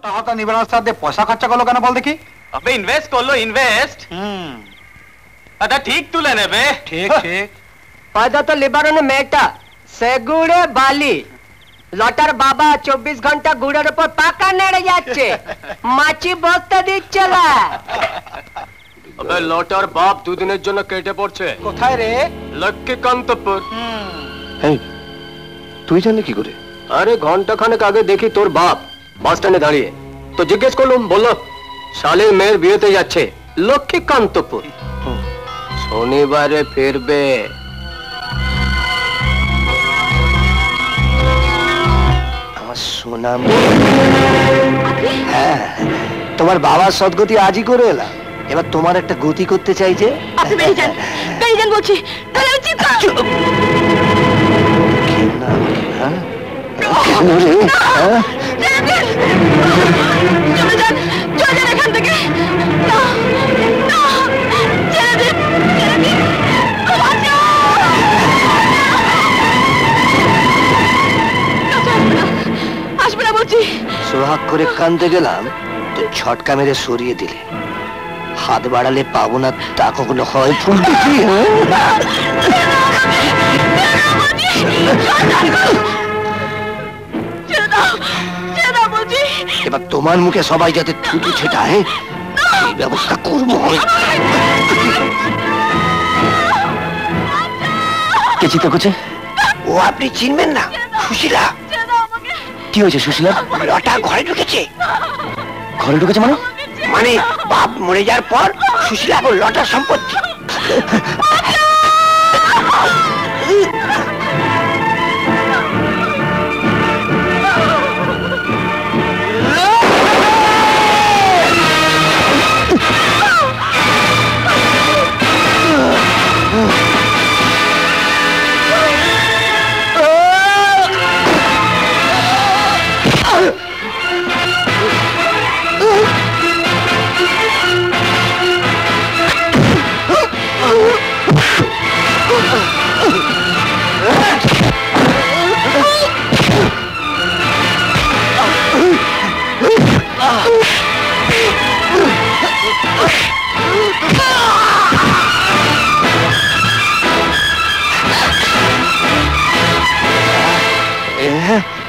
লটা হাতা নিবানোর সাথে পয়সা খরচা করলো কেন বল দেখি? আবে ইনভেস্ট করলো, ইনভেস্ট। আচ্ছা ঠিক তুলে নেবে। ঠিক ঠিক। পয়দা তো লিবারনে মেয়েটা সে গুড়ে বালি, লটার বাবা 24 ঘন্টা গুড়ের উপর পাকা নেড়ে যাচ্ছে, মাছি বসতে দিচ্ছে না। আবে লটার বাপ দুদিনের জন্য কেটে পড়ছে। কোথায় রে? লক্ষ্মীকান্তপুর। এই তুই জানলি কি করে? আরে ঘন্টা খানেক আগে দেখি তোর বাপ বাস স্ট্যান্ডে দাঁড়িয়ে, তো জিজ্ঞেস করলুম, বললো শালীর মেয়ের বিয়েতে যাচ্ছে লক্ষ্মীকান্তপুর, শনিবারে ফিরবে। আমার সোনা হ্যাঁ, তোমার বাবার সদ্গতি আজই করে এলাম, এবার তোমার একটা গতি করতে চাইছে। আপনি বেরিয়ে যান, বেরিয়ে যান বলছি, তাহলে আমি চিৎকার। চলে যান, চলে যান এখান থেকে। না, না, ছেড়ে দিন, ছেড়ে দিন। আসবে না বলছি। সোহাগ করে কাঁদতে গেলাম তো ছটকা মেরে সরিয়ে দিলে, হাত বাড়ালে পাবো না তা কখনো হয়? ফুলটুকি এবার তোমার মুখে সবাই যাতে থুতু ছেটায় এই ব্যবস্থা করবো। কে চিন্তা করছে? ও আপনি চিনবেন না, সুশীলা। কি হয়েছে সুশীলা? লটা ঘরে ঢুকেছে। ঘরে ঢুকেছে মানে? মানে বাপ মরে যাওয়ার পর সুশীলা এখন লটার সম্পত্তি।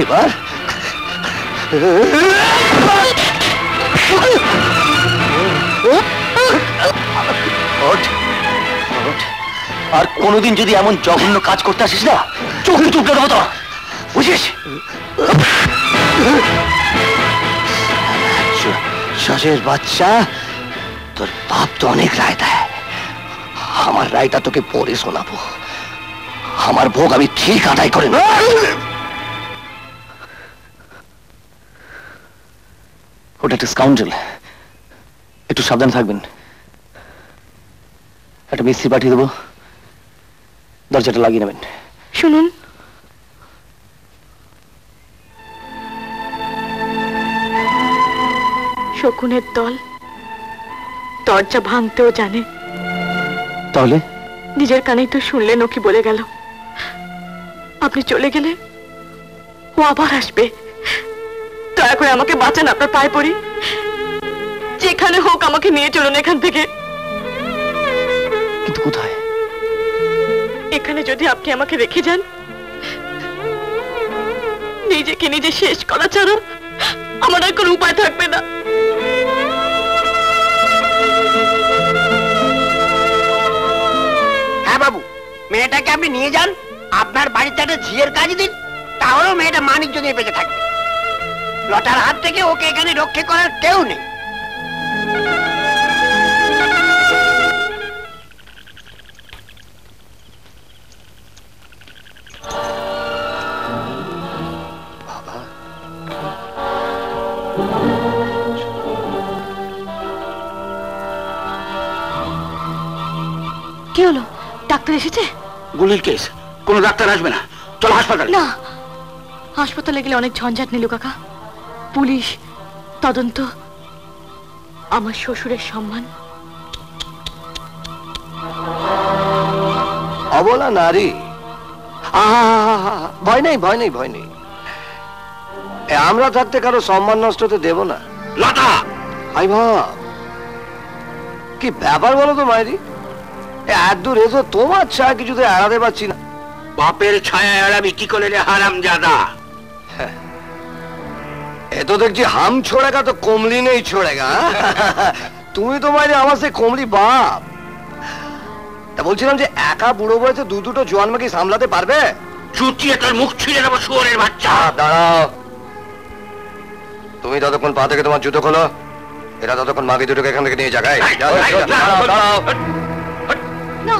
এবার আর কোনোদিন যদি এমন জঘন্য কাজ করতে আসিস না, চোখ চুপড়ে দেবো তো, বুঝিস? শ্বাসের বাচ্চা, তোর বাপ তো অনেক রায় দেয়, আমার রায়টা তোকে পরে শোনাবো। আমার ভোগ আমি ঠিক আদায় করে নেব। ওটা একটা স্কাউন্ডেল, একটু সাবধান থাকবেন। একটা মিস্ত্রি পাঠিয়ে দেবো, দরজাটা লাগিয়ে নেবেন। শুনুন, শকুনের দল দরজা ভাঙতেও জানে। তাহলে নিজের কানেই তো শুনলেন ও কি বলে গেল। আপনি চলে গেলে ও আবার আসবে। দয়া করে আমাকে বাঁচান, আপনার পায়ে পড়ি। যেখানে হোক আমাকে নিয়ে চলুন এখান থেকে। কিন্তু কোথায়? এখানে যদি আপনি আমাকে রেখে যান, নিজেকে নিজে শেষ করা ছাড়া আমার আর কোনো উপায় থাকবে না। হ্যাঁ বাবু, মেয়েটাকে আপনি নিয়ে যান, আপনার বাড়িতে একটা ঝিয়ের কাজ দিন, তাহলেও মেয়েটা মানিজ্য নিয়ে বেঁচে থাকবে। লটার হাত থেকে ওকে এখানে রক্ষা করার কেউ নেই। কি হলো? ডাক্তার এসেছে? গুলির কেস, কোনো ডাক্তার আসবে না, চলো হাসপাতালে। না, হাসপাতালে গেলে অনেক ঝঞ্ঝাট নীলু কাকা, পুলিশ, তদন্ত, আমার শ্বশুরের সম্মান। অবলা নারী, ভয় নেই, ভয় নেই, ভয় নেই। আমরা থাকতে কারো সম্মান নষ্ট হতে দেব না। লতা আই ভাব কি ব্যাপার বলো তো মায়েরি, এত দূর এসো তোমার ছায়া কিছুতে এড়াতে পারছি না। বাপের ছায়া এড়াবি কি করে রে হারামজাদা? এ তো দেখছি হাম ছোড়েগা তো কমলি নেই ছোড়েগা। তুমি তো মায়েরি আমার সে কমলি বাপ। তা বলছিলাম যে একা বুড়ো বয়সে দুটো জোয়ান মাকে সামলাতে পারবে? চুটিয়ে তোর মুখ ছিঁড়ে দেবো শুয়োরের বাচ্চা। দাঁড়াও, তুমি ততক্ষণ পা থেকে তোমার জুতো খোলো, এরা ততক্ষণ মাকে দুটোকে এখান থেকে নিয়ে জাগায়। দাঁড়াও দাঁড়াও, না,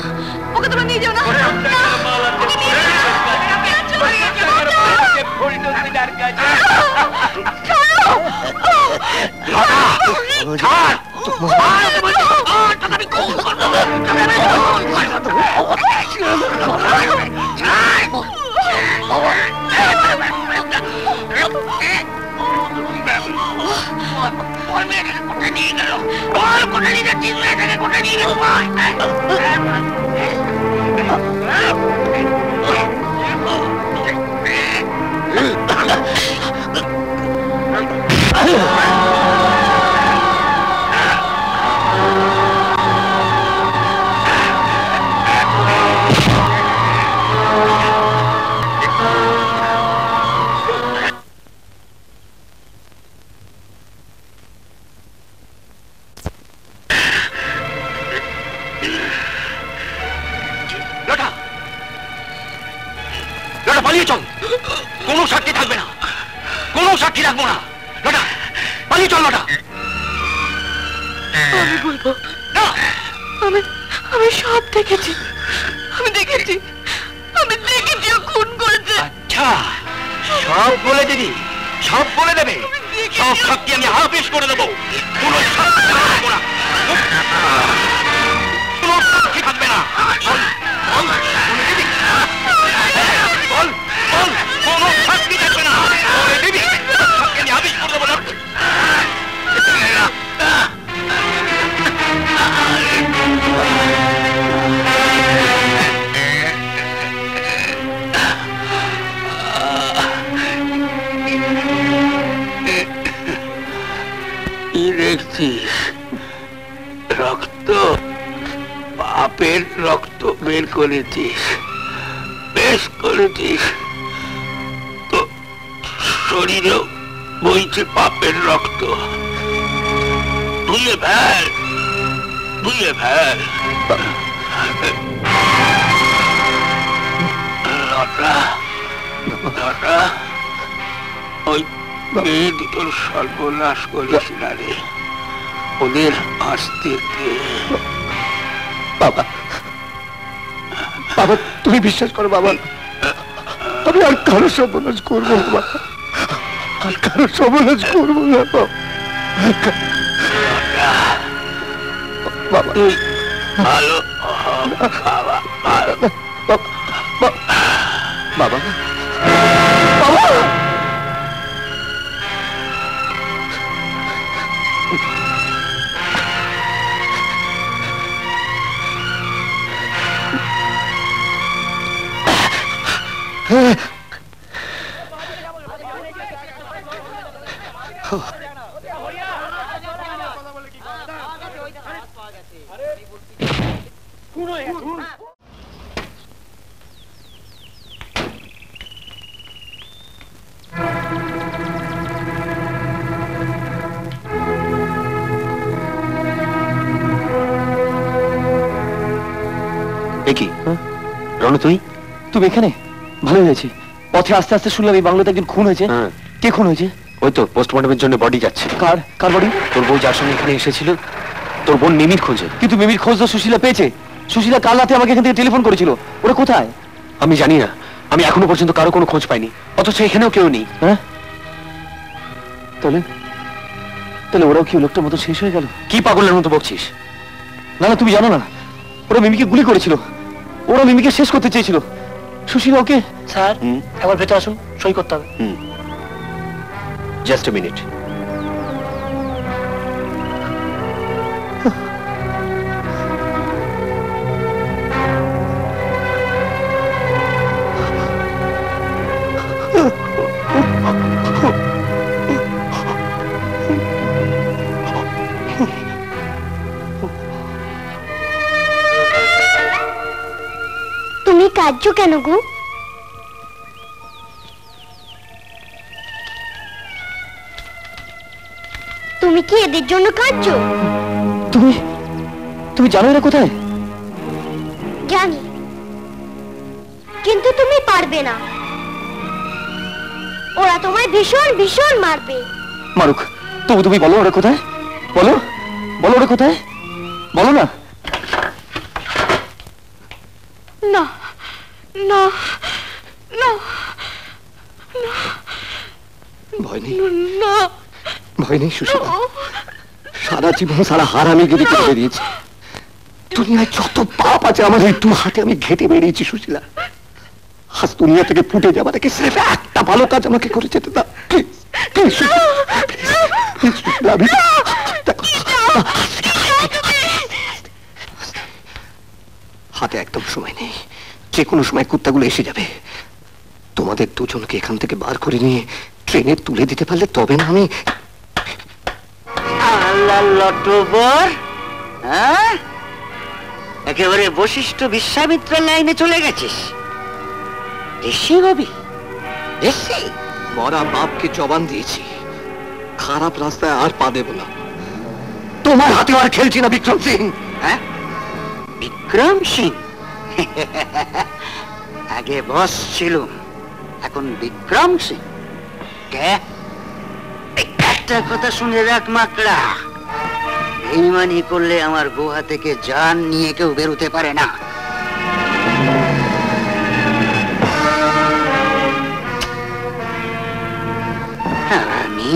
ওকে তোমরা নিয়ে যাও না। পালিয়ে চল, কোনো সাক্ষী থাকবে না, কোনো সাক্ষী রাখবো না। লটা পালিয়ে চল, লটা। আমি বলবো না, আমি সব দেখেছি, আমি দেখেছি ও খুন করেছে। আচ্ছা, সব বলে দিবি, সব বলে দেবে, সব সাক্ষী আমি হাফেজ করে দেবো। কোনো সাক্ষী রাখবো না, কোনো সাক্ষী থাকবে না। বল বল, কোনো সাক্ষী থাকবে না, বলে দিবি, সাক্ষী আমি হাফেজ করে দেবো। দেখছিস রক্ত, বাপের রক্ত বের করেছিস, বেশ করেছিস। তো শরীরেও বইছে পাপের রক্ত। ধুয়ে ফেল, ধুয়ে ফেল। লটা লটা, ওই মেয়ে দুটোর সর্বনাশ করিস না রে, ওদের আসতে দে। বাবা, বাবা তুমি বিশ্বাস করো বাবা, আমি আর কারো সর্বনাশ করবো না বাবা, আর কারো সর্বনাশ করবো না বাবা। তুই ভালো বাবা, ভালো বাবা, বাবা রনু, তুই তুমি এখানে? ভালো হয়েছে, পথে আস্তে আস্তে শুনলাম এই বাংলাতে একজন খুন হয়েছে। কে খুন হয়েছে? ওই তো পোস্টমর্টমের জন্য বডি যাচ্ছে। কার কার বডি? তোর বউ যার সঙ্গে এখানে এসেছিল, তোর বোন মিমির খোঁজে। কিন্তু মিমির খোঁজ তো সুশীলা পেয়েছে। সুশীলা কাল রাতে আমাকে এখান থেকে টেলিফোন করেছিল। ওরা কোথায়? আমি জানি না, আমি এখনো পর্যন্ত কারো কোনো খোঁজ পাইনি, অথচ এখানেও কেউ নেই। হ্যাঁ, তাহলে তাহলে ওরাও কি লোকটার মতো শেষ হয়ে গেল? কি পাগলের মতো বকছিস? না না, তুমি জানো না, ওরা মিমিকে গুলি করেছিল, ওরা মিমিকে শেষ করতে চেয়েছিল। সুশীলা ওকে। স্যার একবার ভেতরে আসুন, সই করতে হবে। Just a minute. কাঁদছো কেন গো? তুমি কি এদের জন্য কাঁদছো? তুমি তুমি জানো এরা কোথায়? জানি, কিন্তু তুমি পারবে না। ওরা তোমায় ভীষণ ভীষণ মারবে। মারুক, তবু তুমি বলো ওরা কোথায়? বলো বলো ওরা কোথায়, বলো না। না না না ভয় নেই, না, ভয় নেই সুশীলা। সারা জীবন সারা হার আমি গেটে কেটে দিয়েছি। দুনিয়ায় যত পাপ আছে আমার এই 2 হাতে আমি ঘেটে বেরিয়েছি সুশীলা। আজ দুনিয়া থেকে ফুটে যাবার আগে সির্ফ একটা ভালো কাজ আমাকে করে যেতে দাও প্লিজ, প্লিজ সুশীলা। হাতে একদম সময় নেই, যে কোনো সময় কুত্তাগুলো এসে যাবে। তোমাদের দুজনকে এখান থেকে বার করে নিয়ে ট্রেনে তুলে দিতে পারলে তবে না আমি। আল্লাহ লটবর, হ্যাঁ একেবারে বশিষ্ঠ বিশ্বামিত্র লাইনে চলে গেছিস। ঋষি হবি? ঋষি? মরা বাপকে জবান দিয়েছি, খারাপ রাস্তায় আর পা দেব না। তোমার হাতে আর খেলছি না বিক্রম সিং। হ্যাঁ, বিক্রম সিং? আগে বস ছিলুম, এখন বিক্রম সিং? কে? একটা কথা শুনে রাখ মাকড়া, বেইমানি করলে আমার গুহা থেকে জান নিয়ে কেউ বেরোতে পারে না। আমি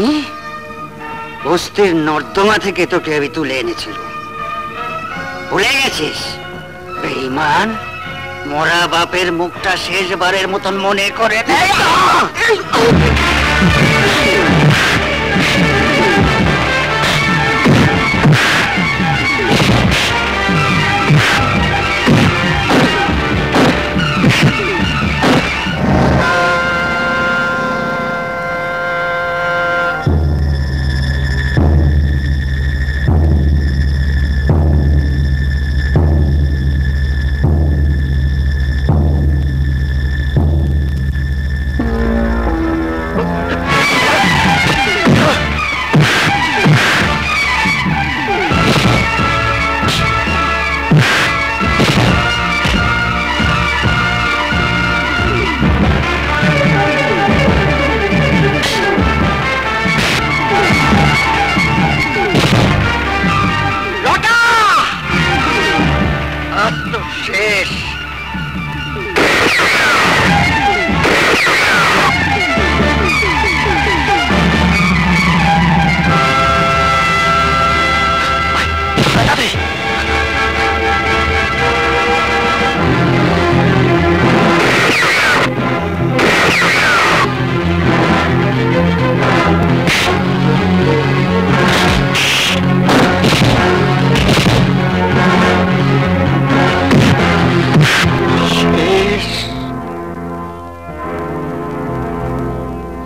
বস্তির নর্দমা থেকে তোকে আমি তুলে এনেছিলাম, ভুলে গেছিস? বেঈমান, মরা বাপের মুখটা শেষবারের মতন মনে করে দেয়।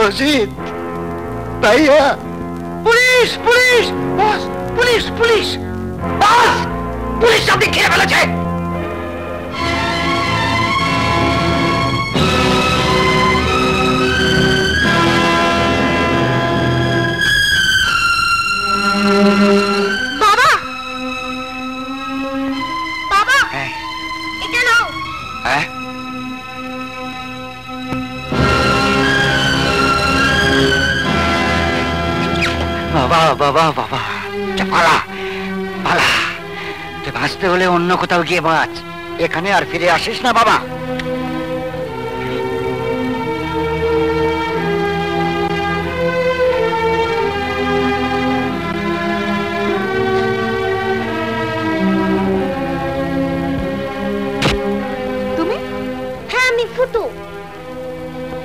अजीत, भैया, পুলিশ পুলিশ বস, পুলিশ পুলিশ বস, পুলিশ সব ঘিরে ফেলেছে। বাবা, বাবা, এটা নাও। হ্যাঁ, বাবা বাবা বাবা, পালা পালা, তুই বাঁচতে হলে অন্য কোথাও গিয়ে বাঁচ, এখানে আর ফিরে আসিস না বাবা। তুমি? হ্যাঁ, আমি ফুটু।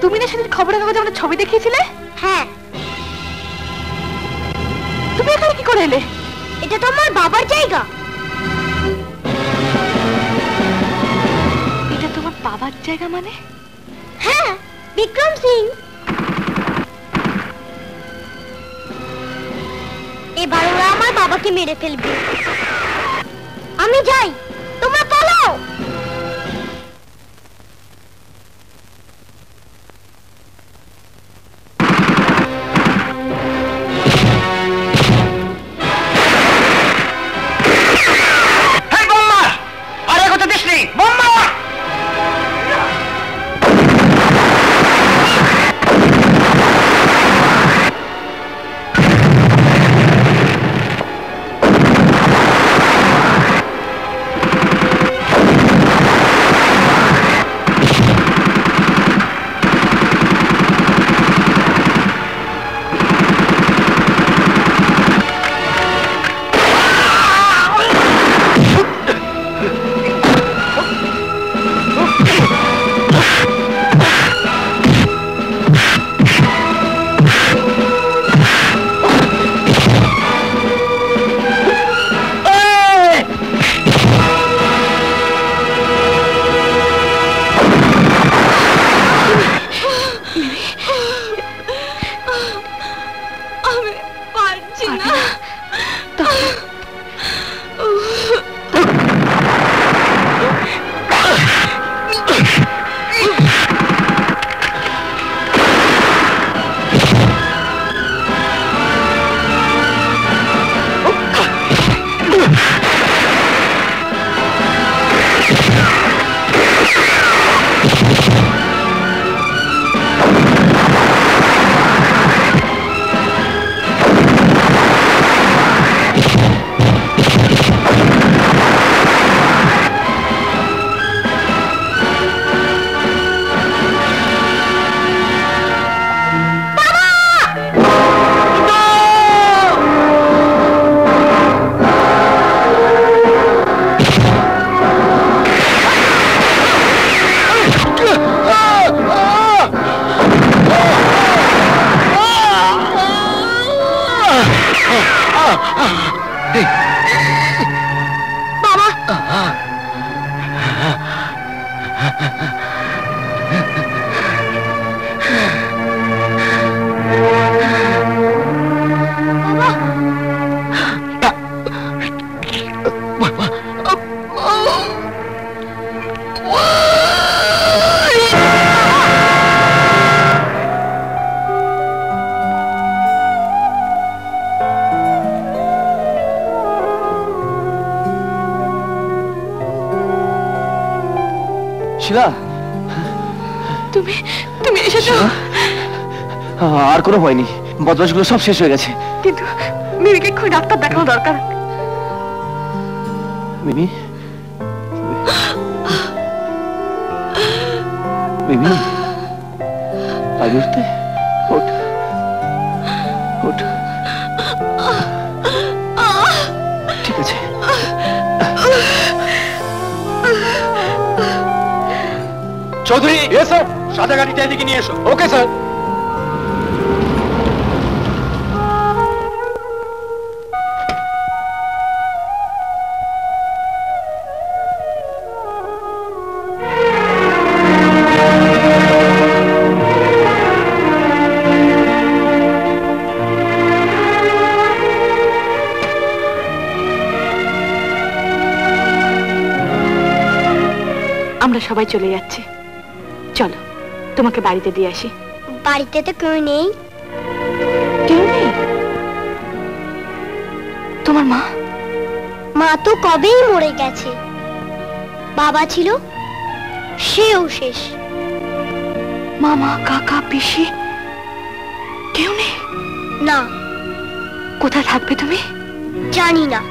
তুমি না সেদিন খবরের কাগজে আমরা ছবি দেখিয়েছিলে? হ্যাঁ। তুমি এখানে কি করে এলে? এটা তো আমার বাবার জায়গা। এটা তোমার বাবার জায়গা মানে? হ্যাঁ, বিক্রম সিং। এবার ওরা আমার বাবাকে মেরে ফেলবে। আমি যাই, তোমরা পালাও। পারছি না। শিলা, তুমি তুমি এসেছো? আর কোনো হয়নি, বদমাশগুলো সব শেষ হয়ে গেছে। কিন্তু মিমিকে খুব ডাক্তার দেখানো দরকার। মিমি, মিমি, আজ উঠতে, ওঠ, ওঠ, ঠিক আছে। চৌধুরী, স্যার, সাদা গাড়িটা এদিকে নিয়ে এসো। Okay sir. আমরা সবাই চলে যাচ্ছি, চলো তোমাকে বাড়িতে দিয়ে আসি। বাড়িতে তো কেউ নেই। কেউ নেই? তোমার মা? মা তো কবেই মরে গেছে। বাবা ছিল, সেও শেষ। মামা, কাকা, পিসি কেউ নেই? না। কোথায় থাকবে তুমি? জানি না।